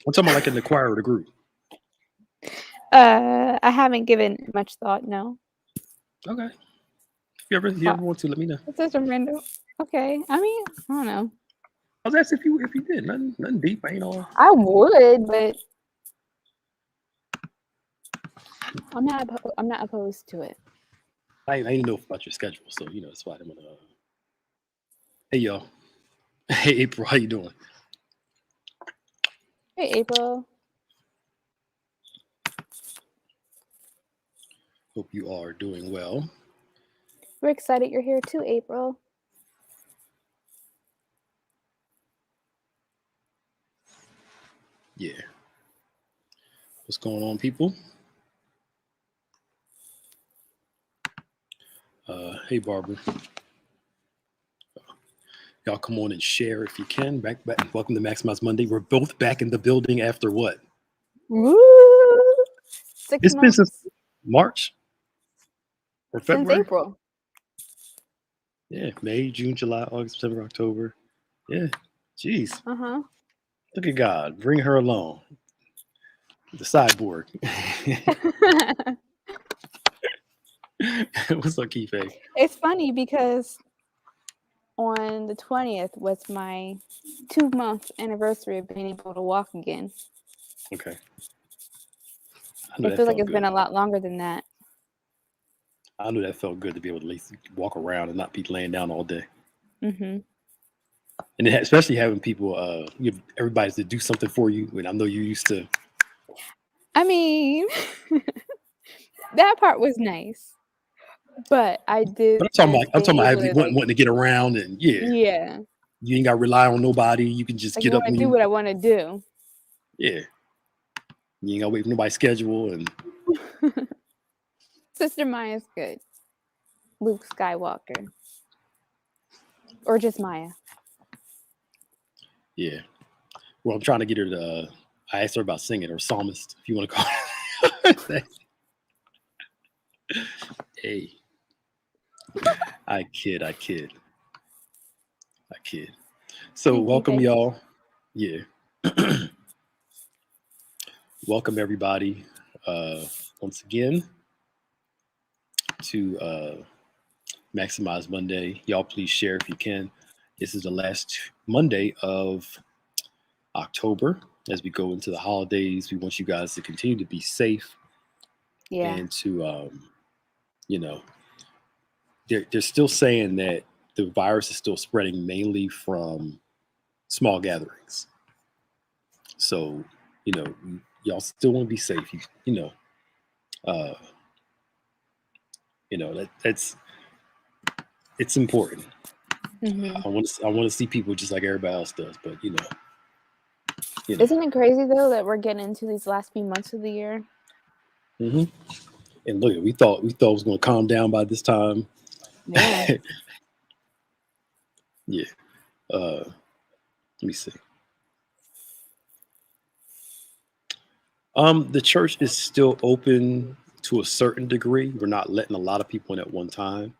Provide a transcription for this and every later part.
I'm talking about like in the choir or the group. I haven't given much thought. No. Okay. If you ever want to, let me know. It's such a random. Okay. I mean, I don't know. I was asking if you did. Nothing deep. Ain't all. I would, but I'm not opposed to it. I ain't know about your schedule, so that's why I'm gonna. Hey y'all. Hey April, how you doing? Hey, April. Hope you are doing well. We're excited you're here too, April. Yeah. What's going on, people? Hey Barbara. Y'all come on and share if you can. Back. Welcome to Maximize Monday. We're both back in the building after what? Woo! 6 It's been months since March or since February. April. Yeah, May, June, July, August, September, October. Yeah, jeez. Look at God, bring her along. The cyborg. What's up, Kife? It's funny because on the 20th was my 2-month anniversary of being able to walk again. Okay. I feel like it's been a lot longer than that. I knew that felt good to be able to at least walk around and not be laying down all day. Mm-hmm. And especially having people, everybody to do something for you. And I know you used to. I mean, that part was nice, but I did. But I'm talking about having wanting to get around and yeah. You ain't got to rely on nobody. You can just get up and do what I want to do. Yeah. You ain't got to wait for nobody's schedule and. Sister Maya's good. Luke Skywalker. Or just Maya. Yeah. Well, I'm trying to get her to. I asked her about singing or psalmist, if you want to call it. Hey. I kid. So welcome, y'all. Yeah. Welcome, everybody, once again to Maximize Monday. Y'all, please share if you can. This is the last Monday of October. As we go into the holidays, we want you guys to continue to be safe. Yeah. And to, they're still saying that the virus is still spreading mainly from small gatherings. So, y'all still want to be safe. That's it's important. Mm-hmm. I want to see people just like everybody else does, but Isn't it crazy though that we're getting into these last few months of the year? Mm-hmm. And look, we thought it was going to calm down by this time. Yeah. Yeah. Let me see. The church is still open to a certain degree. We're not letting a lot of people in at one time.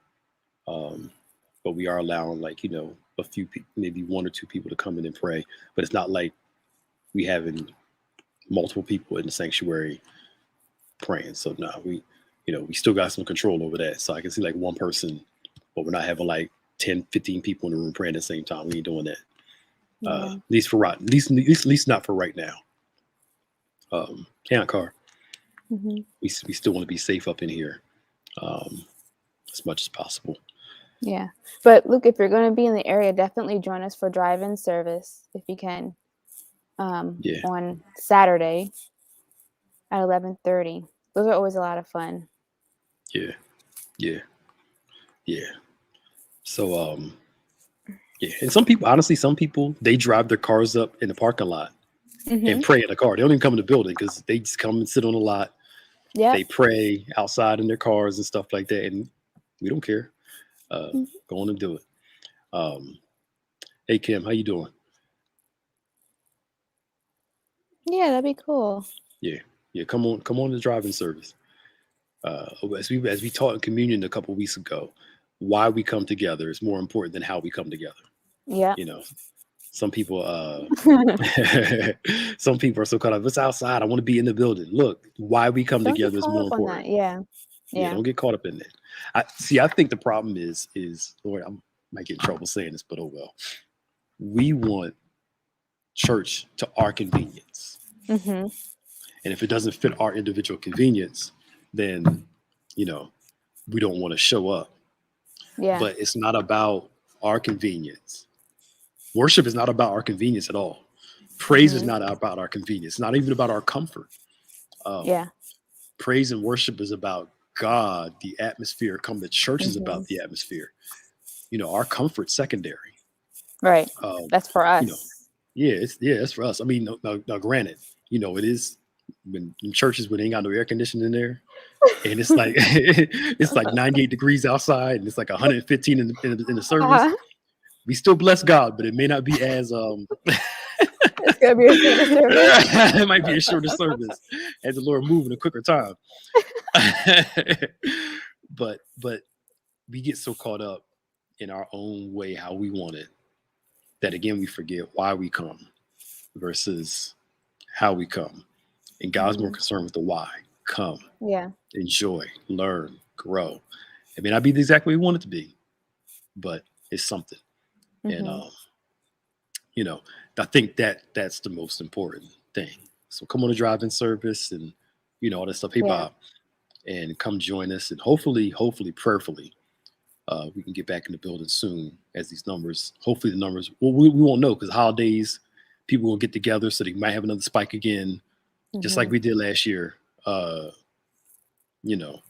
But we are allowing a few people, maybe 1 or 2 people to come in and pray. But it's not like we having multiple people in the sanctuary praying. So no, we still got some control over that. So I can see like one person, but we're not having like 10, 15 people in the room praying at the same time. We ain't doing that. At least not for right now. Car. Mm-hmm. We still want to be safe up in here, as much as possible. Yeah, but Luke, if you're going to be in the area, definitely join us for DriveIn Service if you can. On Saturday at 11:30. Those are always a lot of fun. Yeah. So and some people they drive their cars up in the parking lot and pray in the car. They don't even come in the building because they just come and sit on the lot. Yeah, they pray outside in their cars and stuff like that, and we don't care. Go on and do it. Hey Kim, how you doing? Yeah, that'd be cool. Yeah. Come on to DriveIn Service. As we taught in communion a couple of weeks ago, why we come together is more important than how we come together. Yeah. Some people, some people are so caught up. It's outside. I want to be in the building. Look, why we come Don't get together is caught more up on that. important. Yeah. Yeah, don't get caught up in that. I think the problem is Lord, I might get in trouble saying this, but oh well. We want church to our convenience. Mm-hmm. And if it doesn't fit our individual convenience, then, we don't want to show up. Yeah. But it's not about our convenience. Worship is not about our convenience at all. Praise is not about our convenience. It's not even about our comfort. Praise and worship is about God, the atmosphere. Come to church is about the atmosphere. Our comfort's secondary. Right. That's for us. It's for us. I mean, now granted, it is when in churches when they ain't got no air conditioning in there, and it's like it's like 98 degrees outside, and it's like 115 in the service. We still bless God, but it may not be as It's gonna be a shorter service. it might be a shorter service as the Lord move in a quicker time. but we get so caught up in our own way, how we want it, that again we forget why we come versus how we come. And God's more concerned with the why. Come, enjoy, learn, grow. It may not be exactly what we want it to be, but it's something. And I think that's the most important thing. So come on to DriveIn Service and all that stuff. Hey Bob, and come join us, and hopefully, prayerfully, we can get back in the building soon. As these numbers, hopefully the numbers. Well, we won't know because holidays, people will get together, so they might have another spike again, just like we did last year. You know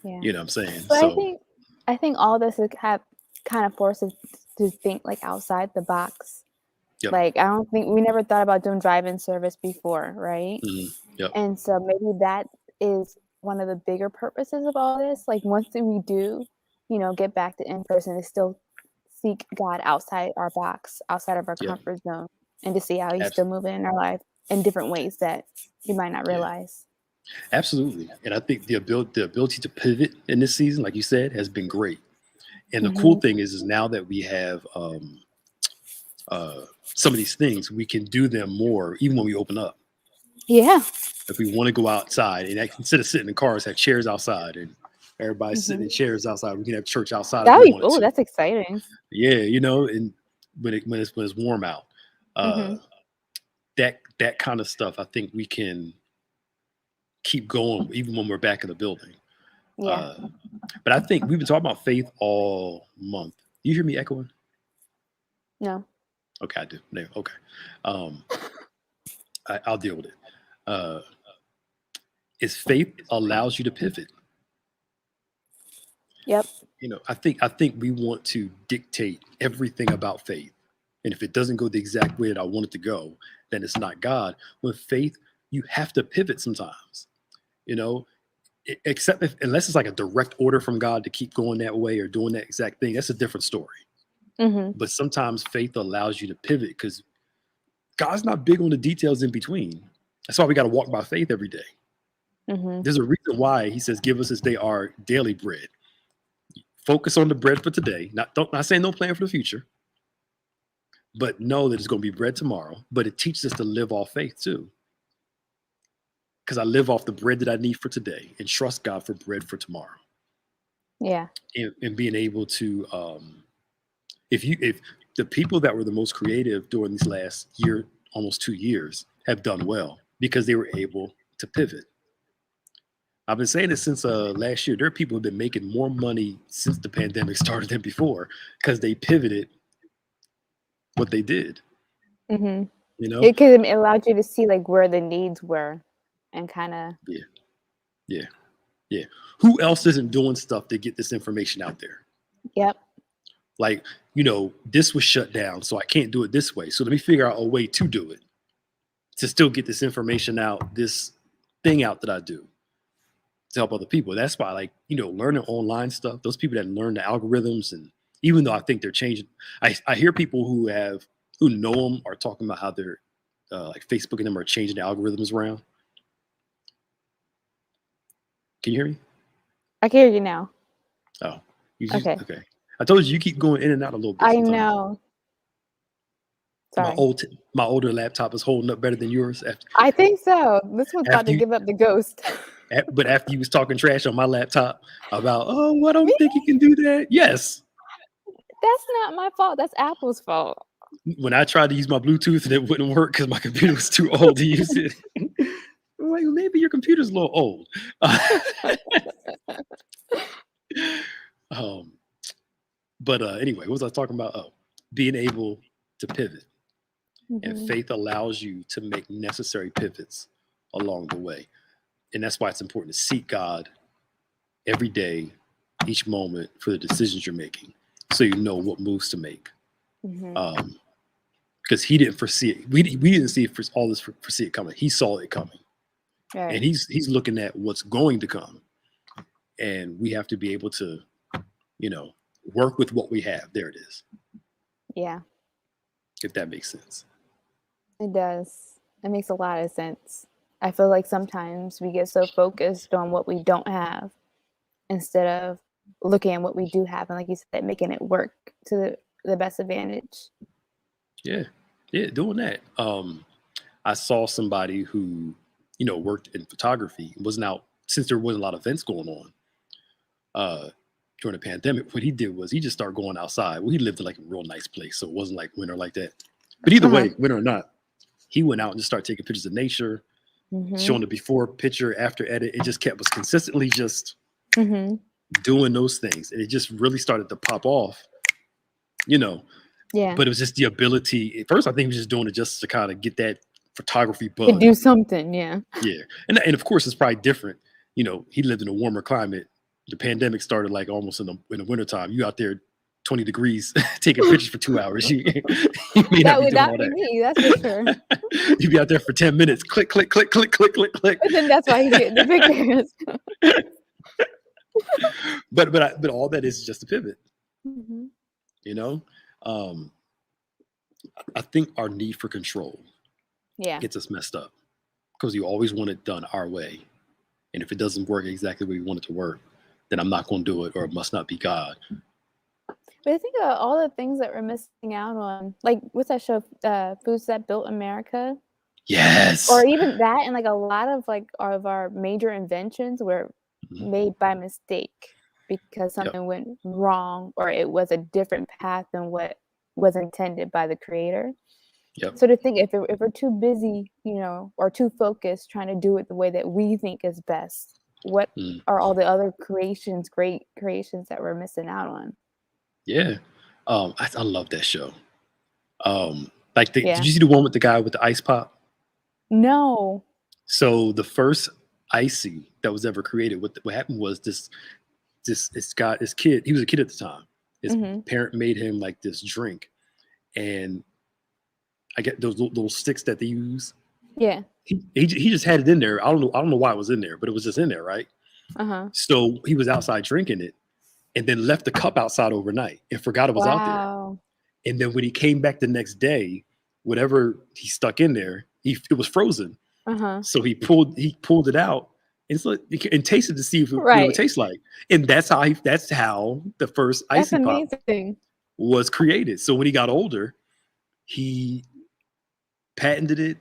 what I'm saying? But so I think all this is kind of forced us to think like outside the box. Yep. Like I don't think we never thought about doing DriveIn Service before, right? Yep. And so maybe that is one of the bigger purposes of all this. Like once we do, get back to in person, to still seek God outside our box, outside of our comfort zone, and to see how He's still moving in our life in different ways that you might not realize. Absolutely. And I think the ability to pivot in this season, like you said, has been great. And the cool thing is now that we have some of these things, we can do them more even when we open up. Yeah. If we want to go outside, and instead of sitting in cars, have chairs outside, and everybody's sitting in chairs outside. We can have church outside. That's exciting. Yeah, and when it's warm out, that kind of stuff, I think we can keep going even when we're back in the building. Yeah. But I think we've been talking about faith all month. You hear me echoing? No. Okay, I do. No, okay. I'll deal with it. Is faith allows you to pivot. Yep. I think we want to dictate everything about faith. And if it doesn't go the exact way that I want it to go, then it's not God. With faith, you have to pivot sometimes. Except unless it's like a direct order from God to keep going that way or doing that exact thing, that's a different story. But sometimes faith allows you to pivot because God's not big on the details in between. That's why we got to walk by faith every day. There's a reason why He says, "Give us this day our daily bread." Focus on the bread for today. Not saying no plan for the future, but know that it's going to be bread tomorrow. But it teaches us to live off faith too. Because I live off the bread that I need for today and trust God for bread for tomorrow. Yeah. And being able to, if the people that were the most creative during these last year, almost 2 years, have done well because they were able to pivot. I've been saying this since last year. There are people who have been making more money since the pandemic started than before because they pivoted what they did. Because it allowed you to see like where the needs were. And kind of yeah. Who else isn't doing stuff to get this information out there? Yep. Like, this was shut down, so I can't do it this way. So let me figure out a way to do it, to still get this information out, this thing out that I do to help other people. That's why, learning online stuff, those people that learn the algorithms, and even though I think they're changing, I hear people who know them are talking about how they're like Facebook and them are changing the algorithms around. Can you hear me? I can hear you now. Oh, okay. Okay. I told you keep going in and out a little bit. I Sometimes. know. Sorry. My older laptop is holding up better than yours. I think so. This one's about to give up the ghost. But after you was talking trash on my laptop about, oh, I don't think you can do that. Yes. That's not my fault. That's Apple's fault. When I tried to use my Bluetooth and it wouldn't work because my computer was too old to use it. I'm like, maybe your computer's a little old. But anyway, what was I talking about? Oh, being able to pivot. And faith allows you to make necessary pivots along the way. And that's why it's important to seek God every day, each moment for the decisions you're making, so you know what moves to make. Because he didn't foresee it. We didn't see it foresee it coming. He saw it coming. Right. And he's looking at what's going to come. And we have to be able to, work with what we have. There it is. Yeah. If that makes sense. It does. It makes a lot of sense. I feel like sometimes we get so focused on what we don't have instead of looking at what we do have. And like you said, making it work to the best advantage. Yeah. Yeah. Doing that. I saw somebody who, worked in photography, wasn't out since there wasn't a lot of events going on. During the pandemic, what he did was he just started going outside. Well, he lived in like a real nice place, so it wasn't like winter like that. But either way, winter or not, he went out and just started taking pictures of nature, showing the before picture, after edit. It just was consistently just doing those things. And it just really started to pop off, Yeah. But it was just the ability. At first, I think he was just doing it just to kind of get that photography bug. To do something, yeah. Yeah. And of course, it's probably different. He lived in a warmer climate. The pandemic started like almost in the wintertime. You out there 20 degrees taking pictures for 2 hours. You may that not would not be be me, that's for sure. You'd be out there for 10 minutes. Click, click, click, click, click, click, click. But then that's why he's getting the pictures. but all that is just a pivot. I think our need for control gets us messed up because you always want it done our way. And if it doesn't work exactly the way we want it to work, then I'm not going to do it, or it must not be God. But I think all the things that we're missing out on, like what's that show, Foods That Built America? Yes. Or even that, and like a lot of our major inventions were made by mistake because something went wrong, or it was a different path than what was intended by the creator. So to think if we're too busy, or too focused trying to do it the way that we think is best, what are all the other great creations that we're missing out on? Yeah. I love that show. Did you see the one with the guy with the ice pop? No. So the first icy that was ever created, what happened was this kid, he was a kid at the time. His parent made him like this drink, and I get those little sticks that they use. Yeah. He just had it in there. I don't know why it was in there, but it was just in there, right? So he was outside drinking it, and then left the cup outside overnight and forgot it was out there. And then when he came back the next day, whatever he stuck in there, it was frozen. So he pulled it out and tasted to see what it would taste like. And that's how the first icy pop was created. So when he got older, he patented it,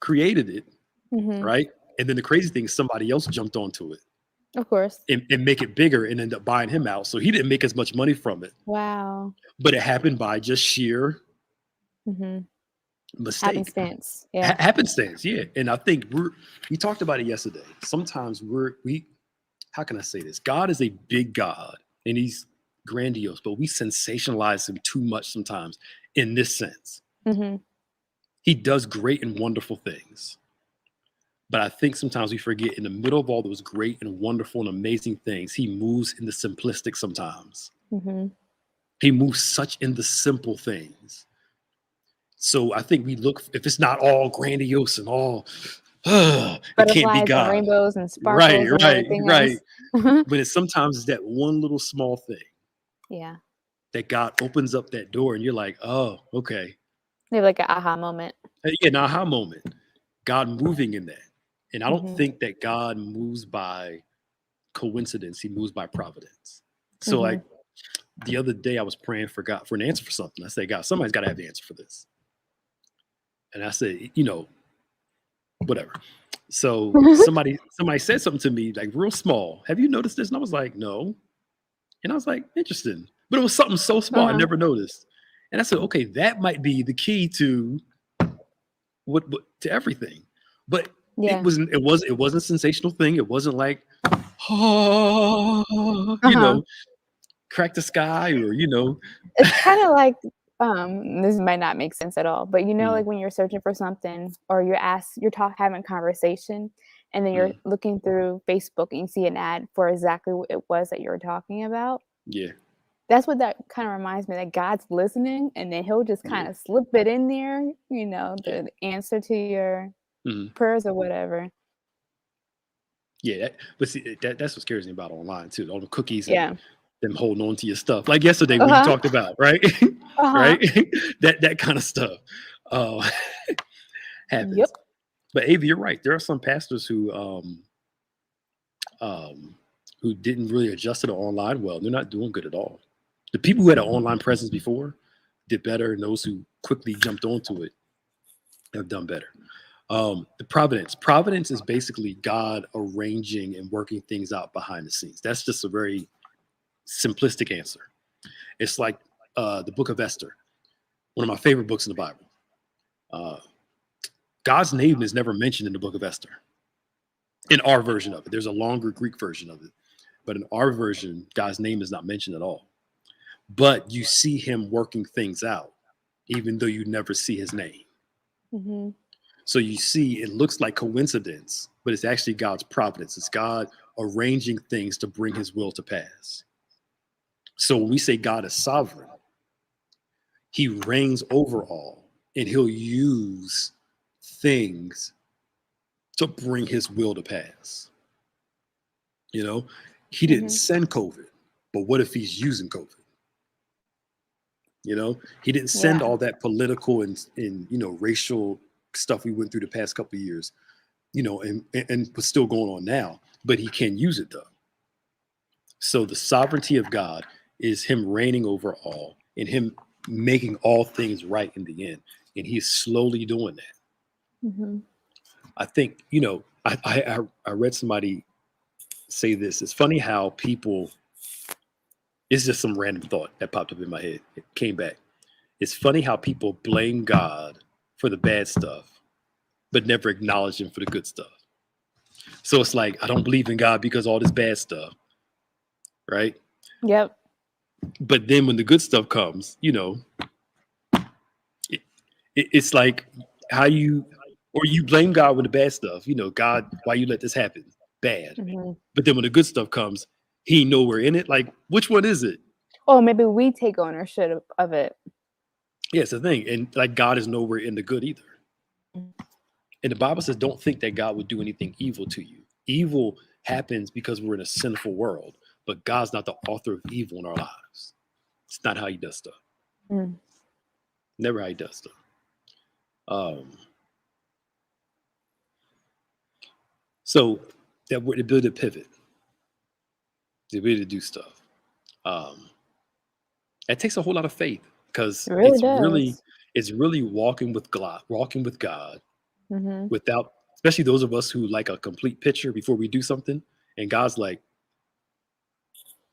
created it, right? And then the crazy thing is somebody else jumped onto it. Of course. And make it bigger and end up buying him out. So he didn't make as much money from it. Wow. But it happened by just sheer mistake. Happenstance. Yeah. Happenstance, yeah. And I think we talked about it yesterday. Sometimes how can I say this? God is a big God and he's grandiose, but we sensationalize him too much sometimes in this sense. He does great and wonderful things. But I think sometimes we forget in the middle of all those great and wonderful and amazing things, he moves in the simplistic sometimes. He moves such in the simple things. So I think we look, if it's not all grandiose and all, it can't be God. And rainbows and sparkles and everything else. But sometimes it's that one little small thing. Yeah. That God opens up that door and you're like, oh, okay. They have like an aha moment. Yeah, an aha moment. God moving in that. And I don't think that God moves by coincidence. He moves by providence. So like the other day I was praying for God for an answer for something. I said, God, somebody's got to have the answer for this. And I said, whatever. So somebody said something to me like real small. Have you noticed this? And I was like, no. And I was like, interesting. But it was something so small I never noticed. And I said, okay, that might be the key to what to everything. But it wasn't a sensational thing. It wasn't like, crack the sky or It's kind of like this might not make sense at all, but like when you're searching for something or you're having a conversation and then you're looking through Facebook and you see an ad for exactly what it was that you were talking about. Yeah. That's what that kind of reminds me, that God's listening and then he'll just kind of slip it in there, the answer to your prayers or whatever. Yeah, but see, that's what scares me about online too. All the cookies and them holding on to your stuff. Like yesterday when you talked about, right? Right? that kind of stuff happens. Yep. But Avi, you're right. There are some pastors who didn't really adjust to the online well. They're not doing good at all. The people who had an online presence before did better, and those who quickly jumped onto it have done better. The providence is basically God arranging and working things out behind the scenes. That's just a very simplistic answer. It's like the book of Esther, one of my favorite books in the Bible. God's name is never mentioned in the book of Esther. In our version of it, there's a longer Greek version of it, but in our version, God's name is not mentioned at all. But you see him working things out, even though you never see his name. Mm-hmm. So you see, it looks like coincidence, but it's actually God's providence. It's God arranging things to bring his will to pass. So when we say God is sovereign, he reigns over all, and he'll use things to bring his will to pass. He didn't send COVID, but what if he's using COVID? He didn't send all that political and racial stuff we went through the past couple of years, and what's still going on now, but he can use it though. So the sovereignty of God is him reigning over all and him making all things right in the end. And he's slowly doing that. Mm-hmm. I think, I read somebody say this. It's funny how people, it's just some random thought that popped up in my head. It came back. It's funny how people blame God for the bad stuff, but never acknowledge him for the good stuff. So it's like, I don't believe in God because all this bad stuff. Right? Yep. But then when the good stuff comes, it's like you blame God with the bad stuff. God, why you let this happen? Bad. Mm-hmm. But then when the good stuff comes, he ain't nowhere in it. Like, which one is it? Oh, maybe we take ownership of it. Yeah, it's the thing. And like, God is nowhere in the good either. And the Bible says, don't think that God would do anything evil to you. Evil happens because we're in a sinful world, but God's not the author of evil in our lives. It's not how he does stuff. Never how he does stuff. So that the ability to pivot, the ability to do stuff, that takes a whole lot of faith, because it's really walking with God, mm-hmm. without, especially those of us who like a complete picture before we do something, and God's like,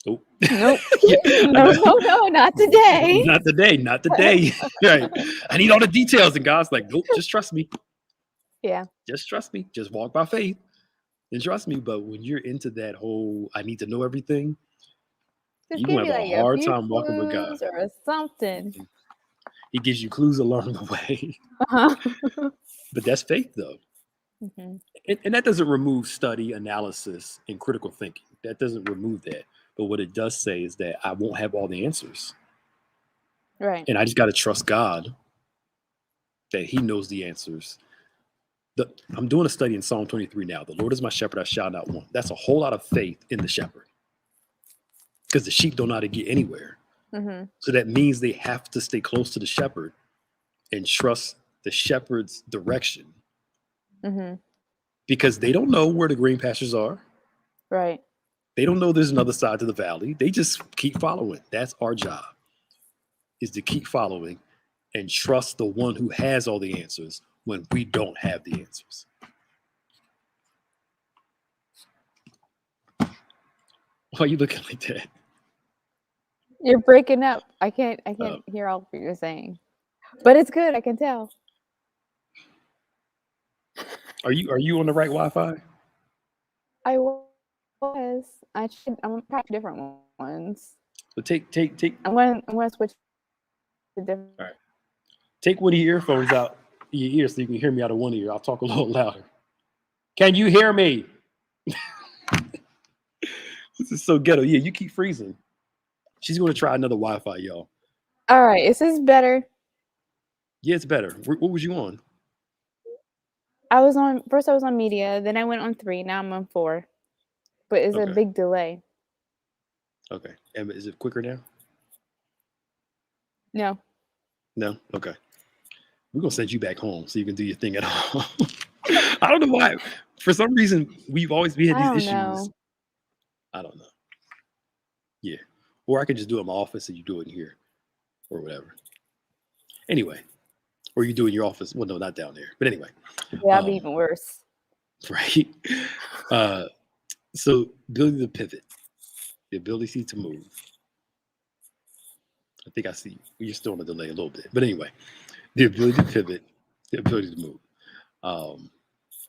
nope. No, not today. Not today. Right. I need all the details. And God's like, nope, just trust me. Yeah. Just trust me. Just walk by faith and trust me. But when you're into that whole, I need to know everything, you're going to have a hard time walking with God. Or something. He gives you clues along the way. But that's faith, though. Mm-hmm. And that doesn't remove study, analysis, and critical thinking. That doesn't remove that. But what it does say is that I won't have all the answers. Right. And I just got to trust God that he knows the answers. I'm doing a study in Psalm 23 now. The Lord is my shepherd, I shall not want. That's a whole lot of faith in the shepherd, because the sheep don't know how to get anywhere. Mm-hmm. So that means they have to stay close to the shepherd and trust the shepherd's direction. Mm-hmm. Because they don't know where the green pastures are. Right. They don't know there's another side to the valley. They just keep following. That's our job, is to keep following and trust the one who has all the answers when we don't have the answers. Why are you looking like that? You're breaking up. I can't hear all what you're saying. But it's good, I can tell. Are you on the right Wi-Fi? I was. I'm trying different ones. So take. I'm gonna switch to different. All right. Take one of your earphones out your ear so you can hear me out of one ear. I'll talk a little louder. Can you hear me? This is so ghetto. Yeah, you keep freezing. She's going to try another Wi-Fi, y'all. All right, is this better? Yeah, it's better. What was you on? I was on media, then I went on 3, now I'm on 4. But it's a big delay. Okay. And is it quicker now? No. No? Okay. We're going to send you back home so you can do your thing at home. I don't know why. For some reason, we had these issues. Know. I don't know. Yeah. Or I could just do it in my office and you do it in here or whatever. Anyway. Or you do it in your office. Well, no, not down there. But anyway. Yeah, that'd be even worse. Right. So ability to pivot, the ability to move. I think I see you're still on a delay a little bit. But anyway, the ability to pivot, the ability to move.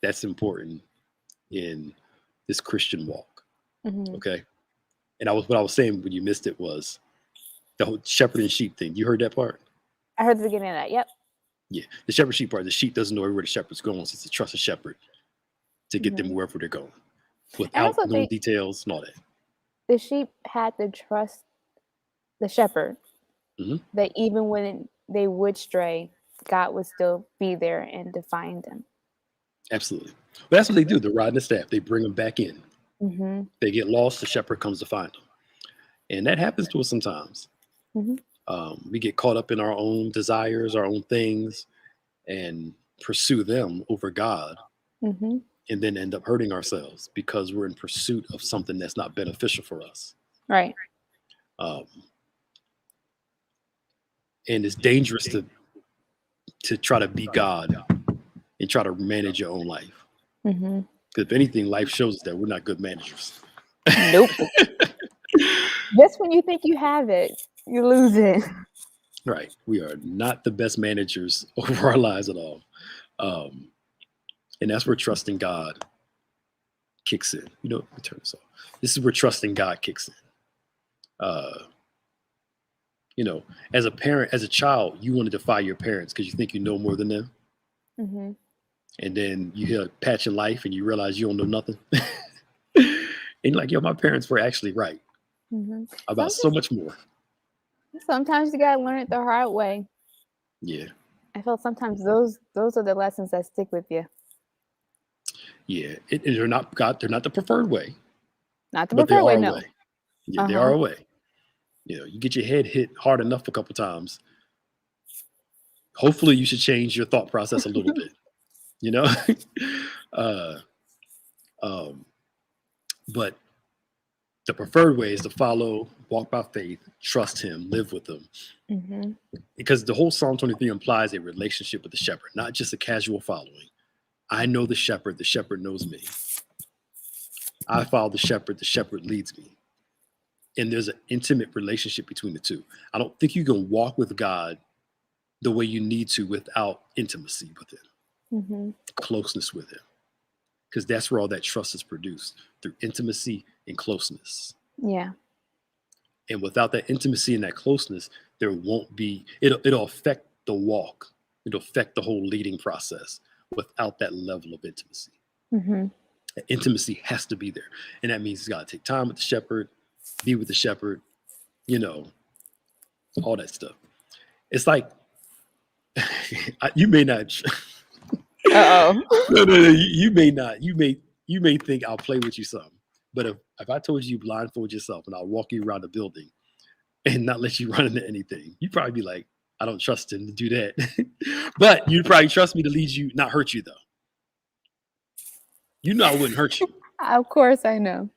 That's important in this Christian walk. Mm-hmm. Okay. And what I was saying when you missed it was the whole shepherd and sheep thing. You heard that part? I heard the beginning of that. Yep. Yeah. The shepherd sheep part. The sheep doesn't know where the shepherd's going, so it's to trust a shepherd to get them wherever they're going without knowing details and all that. The sheep had to trust the shepherd that even when they would stray, God would still be there and to find them. Absolutely. But that's what they do. They're riding the staff. They bring them back in. Mm-hmm. They get lost. The shepherd comes to find them. And that happens to us sometimes. Mm-hmm. We get caught up in our own desires, our own things, and pursue them over God. Mm-hmm. And then end up hurting ourselves because we're in pursuit of something that's not beneficial for us. Right. And it's dangerous to try to be God and try to manage your own life. Because if anything, life shows us that we're not good managers. Nope. Just when you think you have it, you lose it. Right. We are not the best managers over our lives at all. And that's where trusting God kicks in. You know, let me turn this off. This is where trusting God kicks in. You know, as a parent, as a child, you want to defy your parents because you think you know more than them. Mm-hmm. And then you hit a patch in life and you realize you don't know nothing. And you're like, yo, my parents were actually right about so much more. Sometimes you got to learn it the hard way. Yeah. I feel sometimes those are the lessons that stick with you. Yeah, they're not the preferred way. Not the preferred way, no. Yeah, they are a way. You know, you get your head hit hard enough a couple times. Hopefully, you should change your thought process a little bit. You know, but the preferred way is to follow, walk by faith, trust Him, live with Him, because the whole Psalm 23 implies a relationship with the shepherd, not just a casual following. I know the shepherd knows me. I follow the shepherd leads me. And there's an intimate relationship between the two. I don't think you can walk with God the way you need to without intimacy with Him, closeness with Him, because that's where all that trust is produced, through intimacy and closeness. Yeah. And without that intimacy and that closeness, there won't be, it'll affect the walk. It'll affect the whole leading process. Without that level of intimacy. Intimacy has to be there. And that means it's got to take time with the shepherd, be with the shepherd, you know, all that stuff. It's like, you may not. No, you may not. You may think I'll play with you some. But if I told you blindfold yourself and I'll walk you around the building and not let you run into anything, you'd probably be like, I don't trust him to do that. But you'd probably trust me to lead you, not hurt you, though. You know I wouldn't hurt you. Of course I know.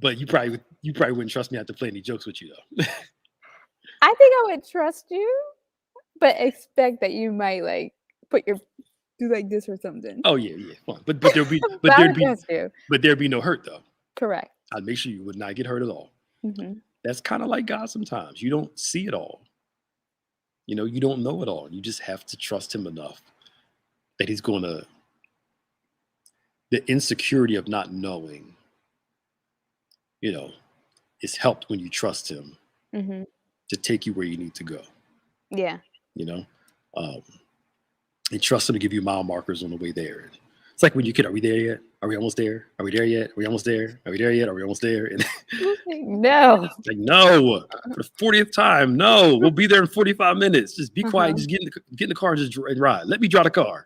But you probably wouldn't trust me not to play any jokes with you though. I think I would trust you, but expect that you might like do like this or something. Oh yeah, fine. But there'd be no hurt though. Correct. I'd make sure you would not get hurt at all. Mm-hmm. That's kind of like God sometimes. You don't see it all. You know, you don't know it all. You just have to trust him enough that he's going to, the insecurity of not knowing, you know, is helped when you trust him to take you where you need to go. Yeah. You know, and trust him to give you mile markers on the way there. It's like when you kid, are we there yet? Are we almost there? Are we there yet? Are we almost there? Are we there yet? Are we almost there? And no. Like, no, for the 40th time, no, we'll be there in 45 minutes. Just be quiet, just get in the car and just ride. Let me drive the car.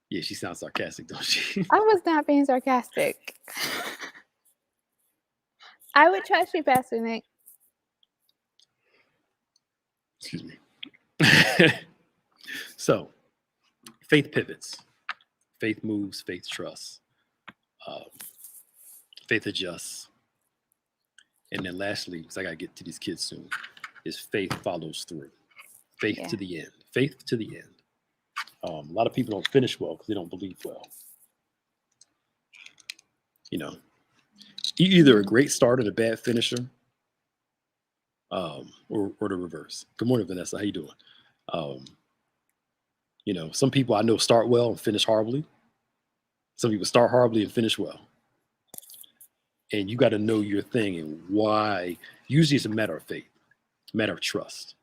Yeah, she sounds sarcastic, don't she? I was not being sarcastic. I would trust you, Pastor Nick. Excuse me. So, faith pivots. Faith moves, faith trusts. Faith adjusts. And then lastly, because I got to get to these kids soon, is faith follows through. Faith to the end. Faith to the end. A lot of people don't finish well because they don't believe well. You know, you're either a great starter and a bad finisher, or the reverse. Good morning, Vanessa. How you doing? You know, some people I know start well and finish horribly. Some people start horribly and finish well. And you got to know your thing and why. Usually it's a matter of faith, a matter of trust,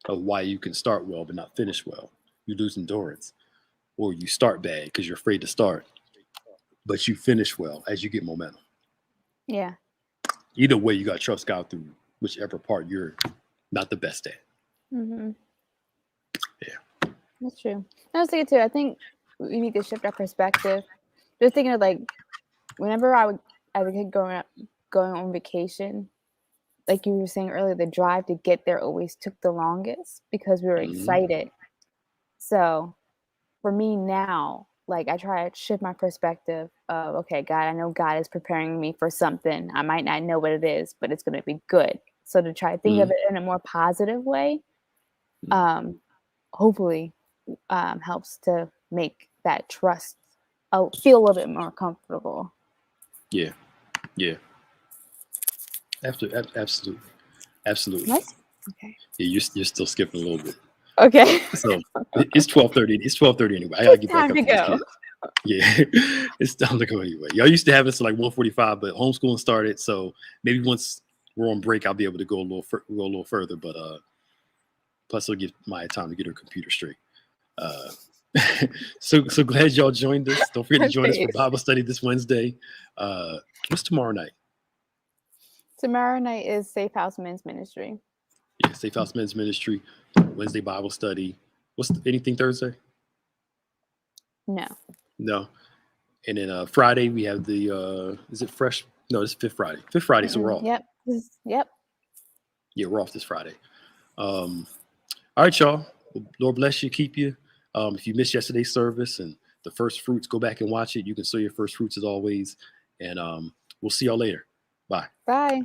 of why you can start well but not finish well. You lose endurance, or you start bad because you're afraid to start, but you finish well as you get momentum. Yeah. Either way, you got to trust God through whichever part you're not the best at. Mm-hmm. Yeah. That's true. I was thinking too, I think we need to shift our perspective. Just thinking of like, whenever I would, as a kid going on vacation, like you were saying earlier, the drive to get there always took the longest because we were excited. So for me now, like I try to shift my perspective of, okay, God, I know God is preparing me for something. I might not know what it is, but it's going to be good. So to try to think of it in a more positive way, hopefully helps to make that trust feel a little bit more comfortable. Yeah. Absolutely. Nice. Okay. Yeah, you're still skipping a little bit. Okay. So it's 12:30. It's 12:30 anyway. I gotta get back up to these kids. Yeah, it's time to go anyway. Y'all used to have us like 1:45, but homeschooling started. So maybe once we're on break, I'll be able to go a little further. But plus, it'll give Maya time to get her computer straight. So glad y'all joined us. Don't forget to join us for Bible study this Wednesday. What's tomorrow night? Tomorrow night is Safe House Men's Ministry. Yeah, Safe House Men's Ministry. Wednesday Bible study. Anything Thursday? No. And then Friday we have the is it fresh? No, it's Fifth Friday. Fifth Friday, so we're off. Yep. Yeah, we're off this Friday. All right, y'all. Lord bless you, keep you. If you missed yesterday's service and the first fruits, go back and watch it. You can sow your first fruits as always. And we'll see y'all later. Bye. Bye.